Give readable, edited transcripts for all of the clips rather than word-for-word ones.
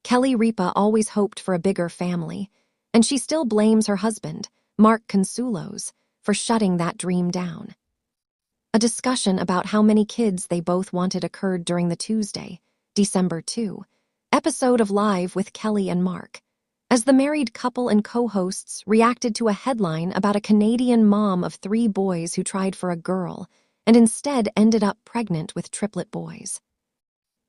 Kelly Ripa always hoped for a bigger family, and she still blames her husband, Mark Consuelos, for shutting that dream down. A discussion about how many kids they both wanted occurred during the Tuesday, December 2, episode of Live with Kelly and Mark, as the married couple and co-hosts reacted to a headline about a Canadian mom of 3 boys who tried for a girl and instead ended up pregnant with triplet boys.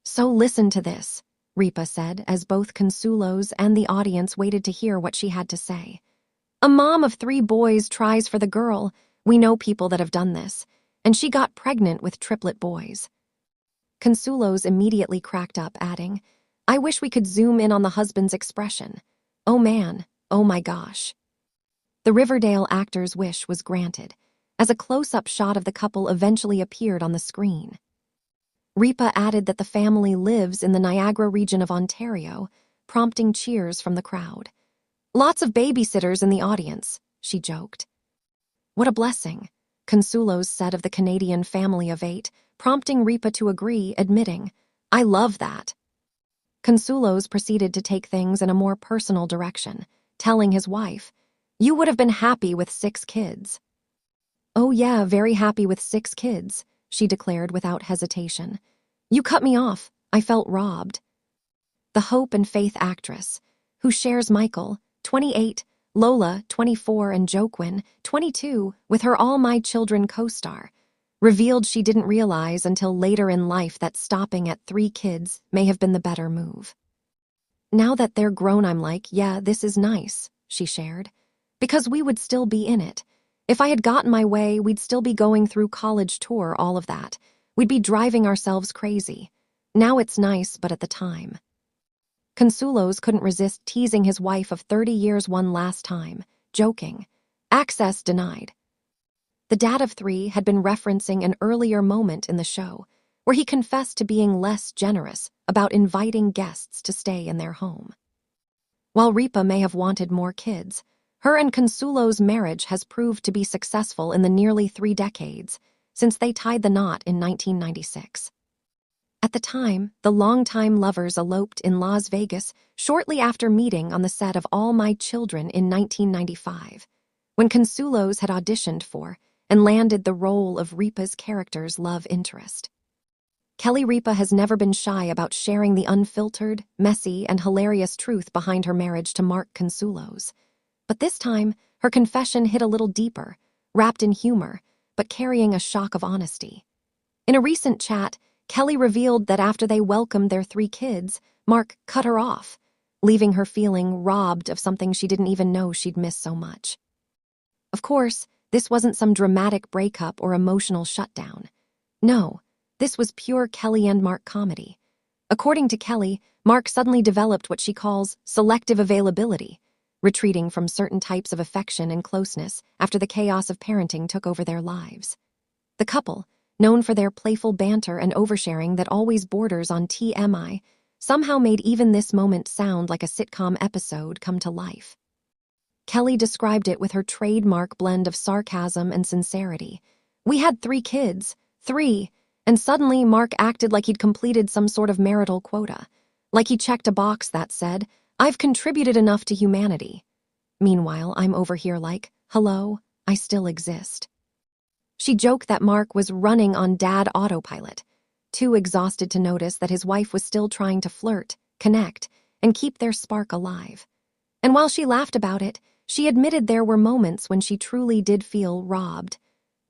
"So listen to this," Ripa said, as both Consuelos and the audience waited to hear what she had to say. "A mom of 3 boys tries for the girl. We know people that have done this, and she got pregnant with triplet boys." Consuelos immediately cracked up, adding, "I wish we could zoom in on the husband's expression. Oh man, oh my gosh." The Riverdale actor's wish was granted, as a close-up shot of the couple eventually appeared on the screen. Ripa added that the family lives in the Niagara region of Ontario, prompting cheers from the crowd. "Lots of babysitters in the audience," she joked. "What a blessing," Consuelos said of the Canadian family of 8, prompting Ripa to agree, admitting, "I love that." Consuelos proceeded to take things in a more personal direction, telling his wife, "You would have been happy with 6 kids." "Oh yeah, very happy with 6 kids," she declared without hesitation. "You cut me off. I felt robbed." The hope and faith actress, who shares Michael, 28, Lola, 24, and Joaquin, 22, with her All My Children co-star, revealed she didn't realize until later in life that stopping at 3 kids may have been the better move. "Now that they're grown, I'm like, yeah, this is nice," she shared. "Because we would still be in it. If I had gotten my way, we'd still be going through college tour, all of that. We'd be driving ourselves crazy. Now it's nice, but at the time." Consuelos couldn't resist teasing his wife of 30 years one last time, joking, "Access denied." The dad of 3 had been referencing an earlier moment in the show, where he confessed to being less generous about inviting guests to stay in their home. While Ripa may have wanted more kids, her and Consuelos' marriage has proved to be successful in the nearly 3 decades since they tied the knot in 1996. At the time, the longtime lovers eloped in Las Vegas shortly after meeting on the set of All My Children in 1995, when Consuelos had auditioned for and landed the role of Ripa's character's love interest. Kelly Ripa has never been shy about sharing the unfiltered, messy, and hilarious truth behind her marriage to Mark Consuelos. But this time, her confession hit a little deeper, wrapped in humor, but carrying a shock of honesty. In a recent chat, Kelly revealed that after they welcomed their 3 kids, Mark cut her off, leaving her feeling robbed of something she didn't even know she'd missed so much. Of course, this wasn't some dramatic breakup or emotional shutdown. No, this was pure Kelly and Mark comedy. According to Kelly, Mark suddenly developed what she calls selective availability, retreating from certain types of affection and closeness after the chaos of parenting took over their lives. The couple, known for their playful banter and oversharing that always borders on TMI, somehow made even this moment sound like a sitcom episode come to life. Kelly described it with her trademark blend of sarcasm and sincerity. "We had 3 kids, 3, and suddenly Mark acted like he'd completed some sort of marital quota, like he checked a box that said, 'I've contributed enough to humanity.' Meanwhile, I'm over here like, 'Hello, I still exist.'" She joked that Mark was running on dad autopilot, too exhausted to notice that his wife was still trying to flirt, connect, and keep their spark alive. And while she laughed about it, she admitted there were moments when she truly did feel robbed,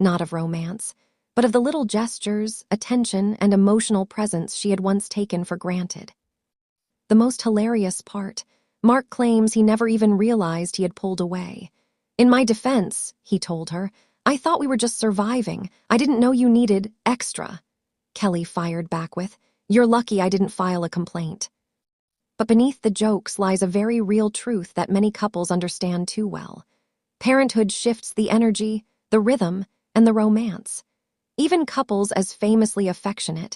not of romance, but of the little gestures, attention, and emotional presence she had once taken for granted. The most hilarious part, Mark claims he never even realized he had pulled away. "In my defense," he told her, "I thought we were just surviving. I didn't know you needed extra." Kelly fired back with, "You're lucky I didn't file a complaint." But beneath the jokes lies a very real truth that many couples understand too well. Parenthood shifts the energy, the rhythm, and the romance. Even couples as famously affectionate,